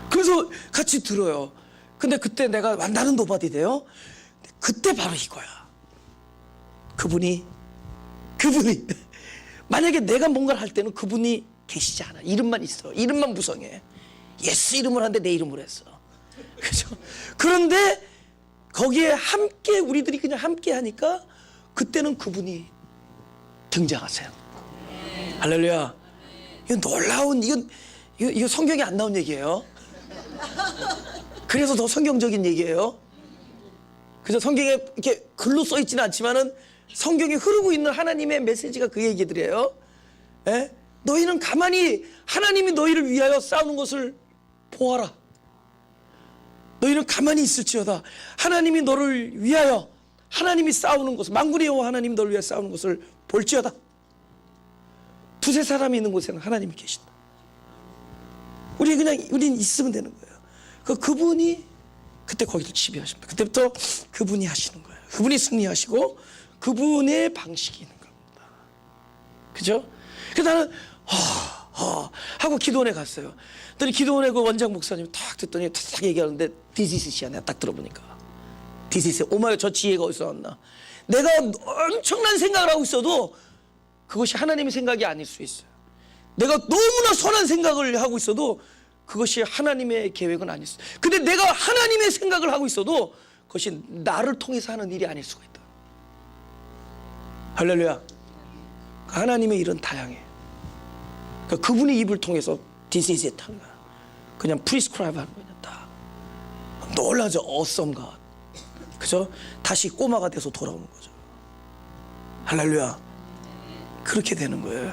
Speaker 1: 그래서 같이 들어요. 근데 그때 내가 나는 노바디 돼요. 그때 바로 이거야. 그분이 만약에 내가 뭔가를 할 때는 그분이 계시지 않아. 이름만 있어. 이름만 무성해. 예수 이름을 하는데 내 이름을 했어. 그죠? 그런데 거기에 함께 우리들이 그냥 함께 하니까 그때는 그분이 등장하세요. 할렐루야. 이건 놀라운 이거 성경에 안 나온 얘기예요. 그래서 더 성경적인 얘기예요. 그래서 성경에 이렇게 글로 써 있지는 않지만은 성경에 흐르고 있는 하나님의 메시지가 그 얘기들이에요. 예? 너희는 가만히 하나님이 너희를 위하여 싸우는 것을 보아라. 너희는 가만히 있을지어다. 하나님이 너를 위하여 하나님이 싸우는 것을 만군의 여호와 하나님이 너를 위하여 싸우는 것을 볼지어다. 두세 사람이 있는 곳에는 하나님이 계신다. 우리는 있으면 되는 거예요. 그분이 그때 거기를 지배하십니다. 그때부터 그분이 하시는 거예요. 그분이 승리하시고 그분의 방식이 있는 겁니다. 그죠? 그래서 나는 하고 기도원에 갔어요. 그랬더니 기도원에 그 원장 목사님 탁 듣더니 탁 얘기하는데 This is it이야. 내가 딱 들어보니까 This is it. 오마이 저 지혜가 어디서 왔나. 내가 엄청난 생각을 하고 있어도 그것이 하나님의 생각이 아닐 수 있어요. 내가 너무나 선한 생각을 하고 있어도 그것이 하나님의 계획은 아닐 수 있어요. 근데 내가 하나님의 생각을 하고 있어도 그것이 나를 통해서 하는 일이 아닐 수가 있다. 할렐루야. 하나님의 일은 다양해. 그러니까 그분의 입을 통해서 This is it 하는 거야. 그냥 prescribe 하는 거냐. 다 놀라죠. awesome God. 그죠? 다시 꼬마가 돼서 돌아오는 거죠. 할렐루야. 그렇게 되는 거예요.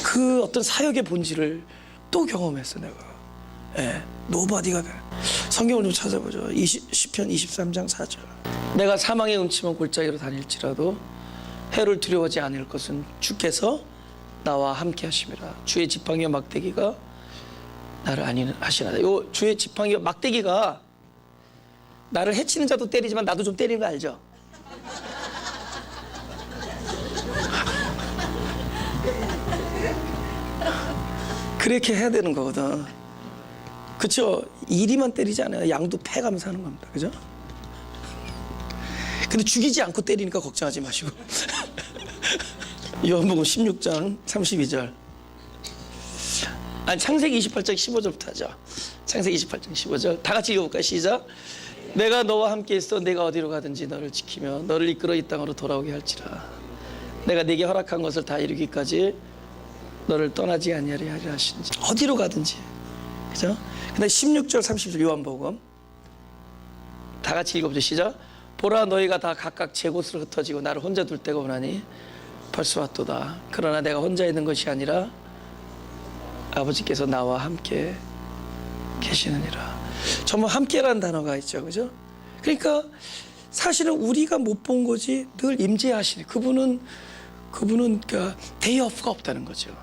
Speaker 1: 그 어떤 사역의 본질을 또 경험했어 내가. 예, nobody가 돼. 성경을 좀 찾아보죠. 시편 23장 4절. 내가 사망의 음침한 골짜기로 다닐지라도 해를 두려워하지 않을 것은 주께서 나와 함께 하심이라. 주의 지팡이와 막대기가 나를 안위하시나다. 요 주의 지팡이와 막대기가 나를 해치는 자도 때리지만 나도 좀 때리는 거 알죠? 그렇게 해야 되는 거거든. 그쵸? 이리만 때리지 않아요. 양도 패가면서 하는 겁니다. 그죠? 근데 죽이지 않고 때리니까 걱정하지 마시고. 요한복음 16장 32절. 아니 창세기 28장 15절부터 하죠. 창세기 28장 15절. 다 같이 읽어볼까요? 시작. 내가 너와 함께 있어 내가 어디로 가든지 너를 지키며 너를 이끌어 이 땅으로 돌아오게 할지라. 내가 네게 허락한 것을 다 이루기까지 너를 떠나지 아니하리 하리라 하시는지. 어디로 가든지. 그죠? 근데 16절 30절 요한복음 다 같이 읽어보죠. 시작. 보라 너희가 다 각각 제 곳으로 흩어지고 나를 혼자 둘 데가 오나니 벌써 왔도다. 그러나 내가 혼자 있는 것이 아니라 아버지께서 나와 함께 계시느니라. 정말 함께라는 단어가 있죠. 그죠? 그러니까 사실은 우리가 못 본 거지 늘 임재하시네. 그분은 그러니까 데이 오프가 없다는 거죠.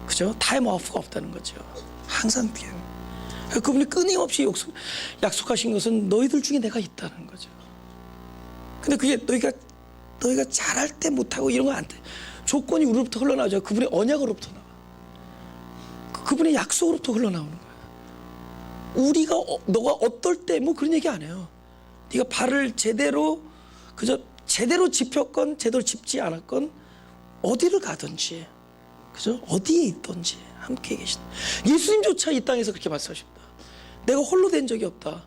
Speaker 1: 그죠? 타임 오프가 없다는 거죠. 항상 그분이 끊임없이 약속하신 것은 너희들 중에 내가 있다는 거죠. 근데 그게 너희가 잘할 때 못하고 이런 거 안 돼. 조건이 우리로부터 흘러나오죠. 그분의 언약으로부터 나와. 그분의 약속으로부터 흘러나오는 거예요. 우리가 너가 어떨 때 뭐 그런 얘기 안 해요. 네가 발을 제대로 짚혔건 제대로 짚지 않았건 어디를 가든지 그죠? 어디에 있든지 함께 계신다. 예수님조차 이 땅에서 그렇게 말씀하십니다. 내가 홀로 된 적이 없다.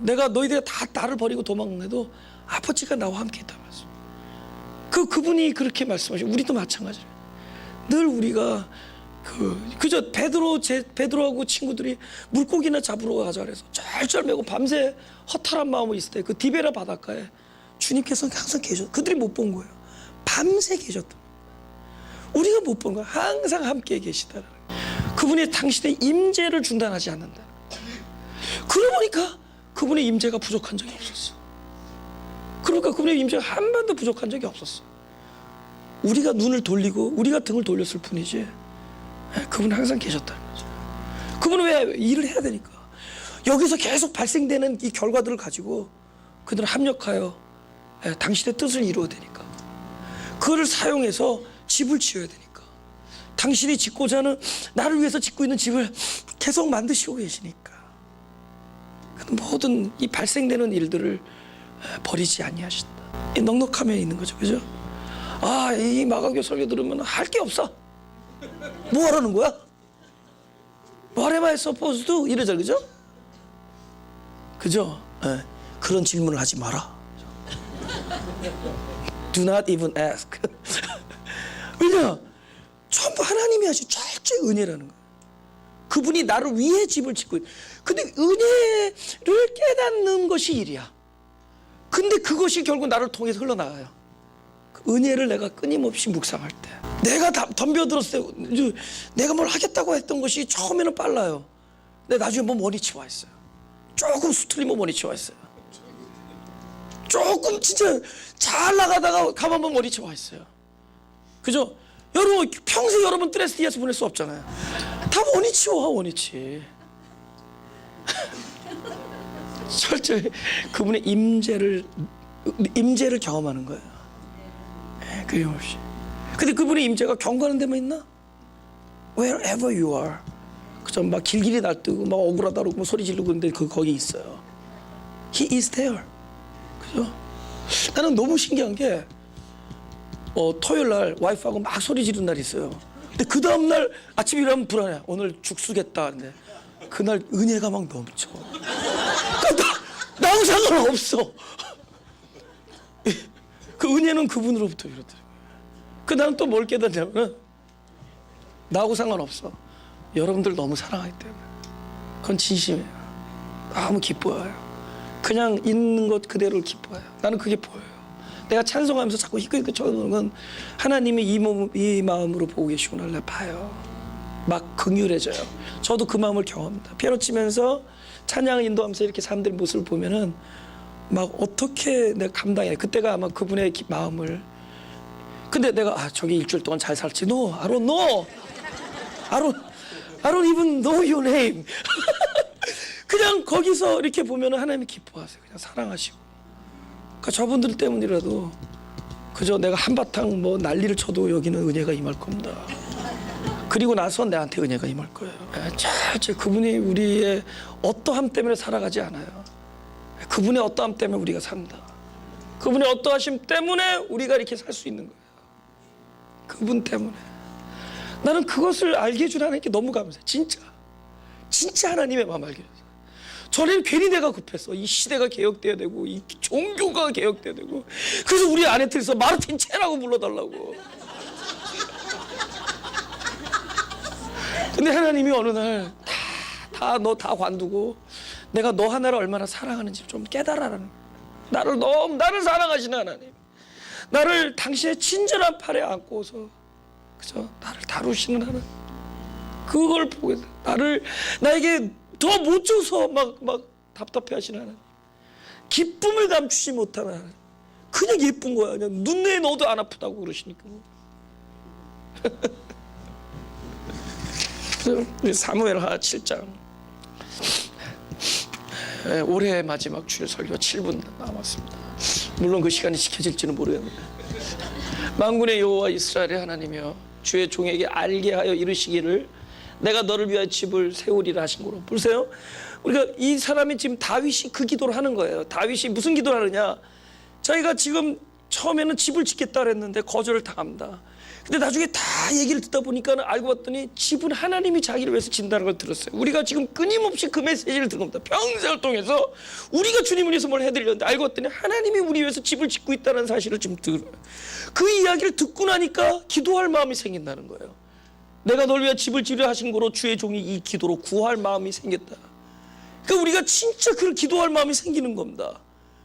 Speaker 1: 내가 너희들이 다 나를 버리고 도망해도 아버지가 나와 함께 있다 말씀. 그분이 그렇게 말씀하시고 우리도 마찬가지예요. 늘 우리가 그저 베드로하고 친구들이 물고기나 잡으러 가자 그래서 쩔쩔매고 밤새 허탈한 마음으로 있을 때 그 디베라 바닷가에 주님께서는 항상 계셨. 그들이 못 본 거예요. 밤새 계셨다. 우리가 못 본 거예요. 항상 함께 계시다. 그분이 당신의 임재를 중단하지 않는다. 그러고 보니까 그분의 임재가 부족한 적이 없었어. 그러니까 그분의 임재가 한 번도 부족한 적이 없었어. 우리가 눈을 돌리고 우리가 등을 돌렸을 뿐이지 그분은 항상 계셨다는 거죠. 그분은 왜 일을 해야 되니까. 여기서 계속 발생되는 이 결과들을 가지고 그들은 합력하여 당신의 뜻을 이루어야 되니까. 그거를 사용해서 집을 지어야 되니까. 당신이 짓고자 하는 나를 위해서 짓고 있는 집을 계속 만드시고 계시니까. 모든 이 발생되는 일들을 버리지 아니하신다. 이 넉넉함에 있는 거죠. 그죠? 이 마가교 설교 들으면 할 게 없어. 뭐 하라는 거야? What am I supposed to? 이러죠. 그죠? 그죠? 그런 질문을 하지 마라. Do not even ask. 왜냐? 전부 하나님이 하신 철저히 은혜라는 거예요. 그분이 나를 위해 집을 짓고 있는. 근데 은혜를 깨닫는 것이 일이야. 근데 그것이 결국 나를 통해서 흘러나가요. 그 은혜를 내가 끊임없이 묵상할 때 내가 덤벼들었을 때 내가 뭘 하겠다고 했던 것이 처음에는 빨라요. 근데 나중에 뭐 원위치 와 있어요. 조금 수틀리면 원위치 와 있어요. 조금 진짜 잘 나가다가 가만 보면 원위치 와 있어요. 그죠? 여러분 평생 여러분 스트레스 뒤에서 보낼 수 없잖아요. 다 원위치 와 원위치. 철저히 그분의 임재를 경험하는 거예요. 끊임없이. 근데 그분의 임재가 경건한 데만 있나? wherever you are. 그죠? 막 길길이 날뛰고 막 억울하다고 뭐 소리 지르고 있는데 거기 있어요. He is there. 그죠? 나는 너무 신기한 게 토요일 날 와이프하고 막 소리 지르는 날이 있어요. 근데 그 다음 날 아침에 일어나면 불안해. 오늘 죽수겠다. 근데 그날 은혜가 막 넘쳐. 그러니까 나하고 상관없어. 그 은혜는 그분으로부터 이렇더라고요. 나는 또 뭘 깨닫냐면은 나하고 상관없어. 여러분들 너무 사랑하기 때문에. 그건 진심이에요. 너무 기뻐요. 그냥 있는 것 그대로를 기뻐요. 나는 그게 보여요. 내가 찬송하면서 자꾸 희끄희끄 쳐오는 건 하나님이 이 마음으로 보고 계시구나 내가 봐요. 막 긍휼해져요. 저도 그 마음을 경험합니다. 피아노 치면서 찬양을 인도하면서 이렇게 사람들의 모습을 보면은 막 어떻게 내가 감당해. 그때가 아마 그분의 마음을. 근데 내가 저기 일주일 동안 잘 살지. No, I don't know. I don't even know your name. 그냥 거기서 이렇게 보면은 하나님이 기뻐하세요. 그냥 사랑하시고. 그러니까 저분들 때문이라도 그저 내가 한바탕 뭐 난리를 쳐도 여기는 은혜가 임할 겁니다. 그리고 나서 내한테 은혜가 임할 거예요. 절대 그분이 우리의 어떠함 때문에 살아가지 않아요. 그분의 어떠함 때문에 우리가 산다. 그분의 어떠하심 때문에 우리가 이렇게 살 수 있는 거예요. 그분 때문에. 나는 그것을 알게 해준 하나님께 너무 감사해. 진짜 하나님의 마음 알게 해줘. 전에는 괜히 내가 급했어. 이 시대가 개혁돼야 되고 이 종교가 개혁돼야 되고 그래서 우리 아내들에서 마르틴 체라고 불러달라고. 근데 하나님이 어느 날 너 다 관두고 내가 너 하나를 얼마나 사랑하는지 좀 깨달아라는 거야. 나를 사랑하시는 하나님. 나를 당신의 친절한 팔에 안고서 그죠? 나를 다루시는 하나님. 그걸 보게 돼. 나에게 더 못 줘서 막 답답해 하시는 하나님. 기쁨을 감추지 못하는 하나님. 그냥 예쁜 거야. 그냥 눈에 넣어도 안 아프다고 그러시니까. 사무엘하 7장. 올해 마지막 주일 설교 7분 남았습니다. 물론 그 시간이 지켜질지는 모르겠는데. 만군의 여호와 이스라엘의 하나님이여 주의 종에게 알게 하여 이르시기를 내가 너를 위하여 집을 세우리라 하신 거로. 보세요. 우리가 이 사람이 지금 다윗이 그 기도를 하는 거예요. 다윗이 무슨 기도를 하느냐. 자기가 지금 처음에는 집을 짓겠다 그랬는데 거절을 당합니다. 근데 나중에 다 얘기를 듣다 보니까 알고 봤더니 집은 하나님이 자기를 위해서 진다는 걸 들었어요. 우리가 지금 끊임없이 그 메시지를 듣는 겁니다. 평생을 통해서 우리가 주님을 위해서 뭘 해드렸는데 알고 봤더니 하나님이 우리 위해서 집을 짓고 있다는 사실을 지금 들어요. 그 이야기를 듣고 나니까 기도할 마음이 생긴다는 거예요. 내가 널 위해 집을 지으려 하신 거로 주의 종이 이 기도로 구할 마음이 생겼다. 그러니까 우리가 진짜 그런 기도할 마음이 생기는 겁니다.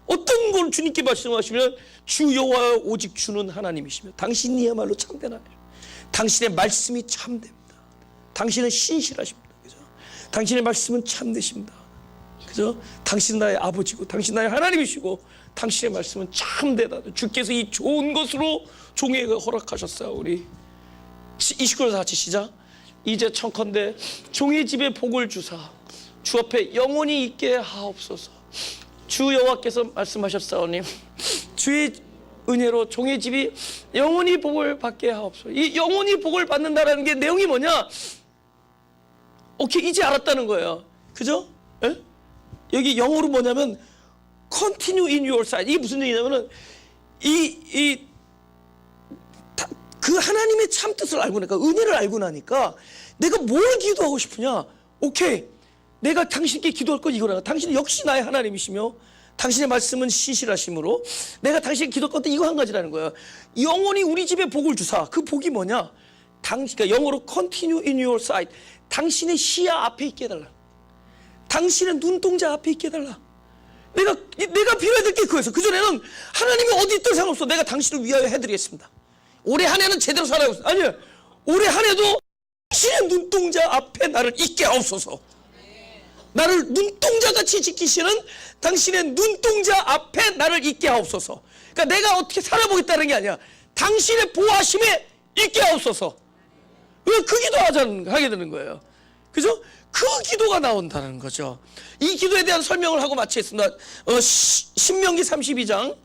Speaker 1: 어떤 걸 주님께 말씀하시면 주 여호와 오직 주는 하나님이시며 당신이야말로 참된 하나님. 당신의 말씀이 참됩니다. 당신은 신실하십니다. 그죠? 당신의 말씀은 참되십니다. 그죠? 당신 나의 아버지고 당신 나의 하나님이시고 당신의 말씀은 참되다. 주께서 이 좋은 것으로 종에게 허락하셨어요. 우리 29절 같이 시작. 이제 청컨대 종의 집에 복을 주사 주 앞에 영원히 있게 하옵소서. 주 여호와께서 말씀하셨사오니 주의 은혜로 종의 집이 영원히 복을 받게 하옵소서. 이 영원히 복을 받는다라는 게 내용이 뭐냐? 오케이, 이제 알았다는 거예요. 그죠? 에? 여기 영어로 뭐냐면 continue in your sight. 이게 무슨 얘기냐면은 그 하나님의 참 뜻을 알고 나니까, 은혜를 알고 나니까 내가 뭘 기도하고 싶으냐? 오케이, 내가 당신께 기도할 건 이거라. 당신은 역시 나의 하나님이시며 당신의 말씀은 신실하심으로 내가 당신께 기도할 것도 이거 한 가지라는 거야. 영원히 우리 집에 복을 주사. 그 복이 뭐냐? 그러니까 영어로 continue in your sight. 당신의 시야 앞에 있게 해달라. 당신의 눈동자 앞에 있게 해달라. 내가 빌어야 될 게 그거였어. 그전에는 하나님이 어디 있든 상관없어. 내가 당신을 위하여 해드리겠습니다. 올해 한 해는 제대로 살아가고 있어. 아니요, 올해 한 해도 당신의 눈동자 앞에 나를 있게 하옵소서. 나를 눈동자같이 지키시는 당신의 눈동자 앞에 나를 있게 하옵소서. 그러니까 내가 어떻게 살아보겠다는 게 아니야. 당신의 보호하심에 있게 하옵소서. 왜 그 기도 하게 되는 거예요. 그죠? 그 기도가 나온다는 거죠. 이 기도에 대한 설명을 하고 마치겠습니다. 신명기 32장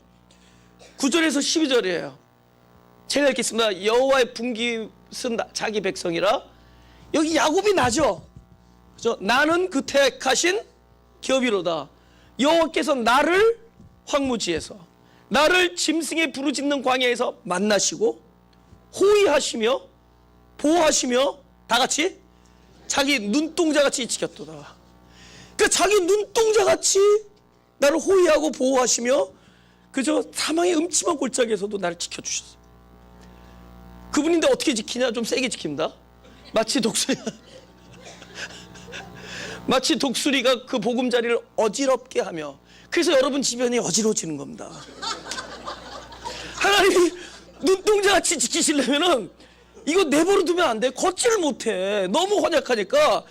Speaker 1: 9절에서 12절이에요. 제가 읽겠습니다. 여호와의 분깃은 자기 백성이라 여기 야곱이 나죠. 그죠? 나는 그 택하신 기업이로다. 여호와께서 나를 황무지에서, 나를 짐승의 부르짖는 광야에서 만나시고 호위하시며 보호하시며 다 같이 자기 눈동자같이 지켰도다. 그러니까 자기 눈동자같이 나를 호위하고 보호하시며 그저 사망의 음침한 골짜기에서도 나를 지켜주셨어요. 그분인데 어떻게 지키냐? 좀 세게 지킵니다. 마치 독수리가 그 보금자리를 어지럽게 하며, 그래서 여러분 주변이 어지러워지는 겁니다. 하나님이 눈동자같이 지키시려면은 이거 내버려 두면 안 돼. 걷지를 못해. 너무 헌약하니까.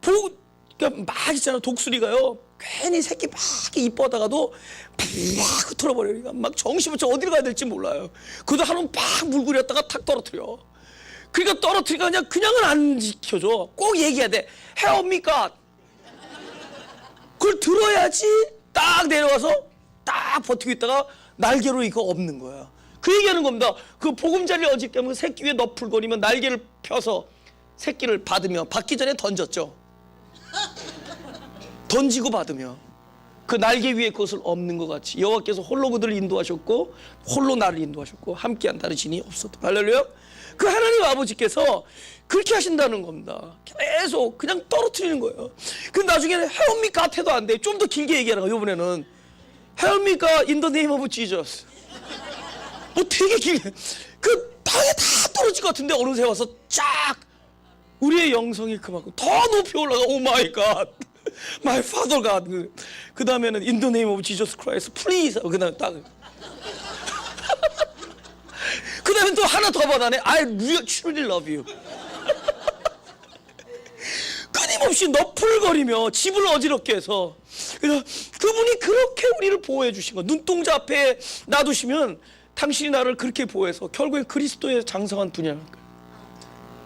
Speaker 1: 그러니까 막 있잖아. 독수리가요, 괜히 새끼 막 이뻐하다가도 막 털어버려요. 막 정신없이 어디로 가야 될지 몰라요. 그래도 한번 막 물구렸다가 탁 떨어뜨려. 그러니까 떨어뜨리니까 그냥은 안 지켜줘. 꼭 얘기해야 돼. Help me God. 그걸 들어야지 딱 내려와서 딱 버티고 있다가 날개로 이거 없는 거야. 그 얘기하는 겁니다. 그 보금자리를 어짓게 하면 새끼 위에 너풀거리면 날개를 펴서 새끼를 받으며, 받기 전에 던졌죠. 던지고 받으며 그 날개 위에 그것을 없는 것 같이 여호와께서 홀로 그들을 인도하셨고 홀로 나를 인도하셨고 함께한 다른 신이 없었다. 할렐루야. 그 하나님 아버지께서 그렇게 하신다는 겁니다. 계속 그냥 떨어뜨리는 거예요. 그 나중에는 Help me God 해도 안 돼. 좀 더 길게 얘기하는 거예요. 이번에는 Help me God in the name of Jesus. 뭐 되게 길게, 그 땅에 다 떨어질 것 같은데 어느새 와서 쫙 우리의 영성이 그만큼 더 높이 올라가. 오 마이 갓, 마이 파더 갓. 그 다음에는 In the name of Jesus Christ, please. 그 다음에 딱. 그 다음에 또 하나 더 받아내. I really truly love you. 끊임없이 너풀거리며 집을 어지럽게 해서, 그래서 그분이 그렇게 우리를 보호해 주신 거. 눈동자 앞에 놔두시면 당신이 나를 그렇게 보호해서 결국엔 그리스도의 장성한 분이라는 거예요.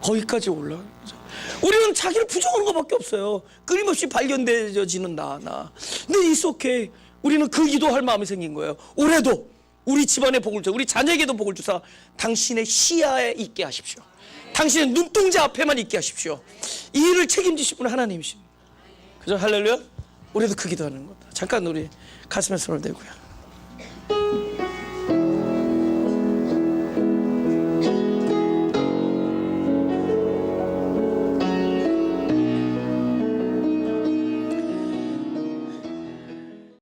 Speaker 1: 거기까지 올라가는 거죠. 우리는 자기를 부정하는 것밖에 없어요. 끊임없이 발견되어지는 나. 근데 it's okay. 우리는 그 기도할 마음이 생긴 거예요. 올해도 우리 집안에 복을 주사, 우리 자녀에게도 복을 주사 당신의 시야에 있게 하십시오. 당신의 눈동자 앞에만 있게 하십시오. 이 일을 책임지실 분은 하나님이십니다. 그죠? 할렐루야. 우리도 그 기도하는 겁니다. 잠깐 우리 가슴에 손을 대고요.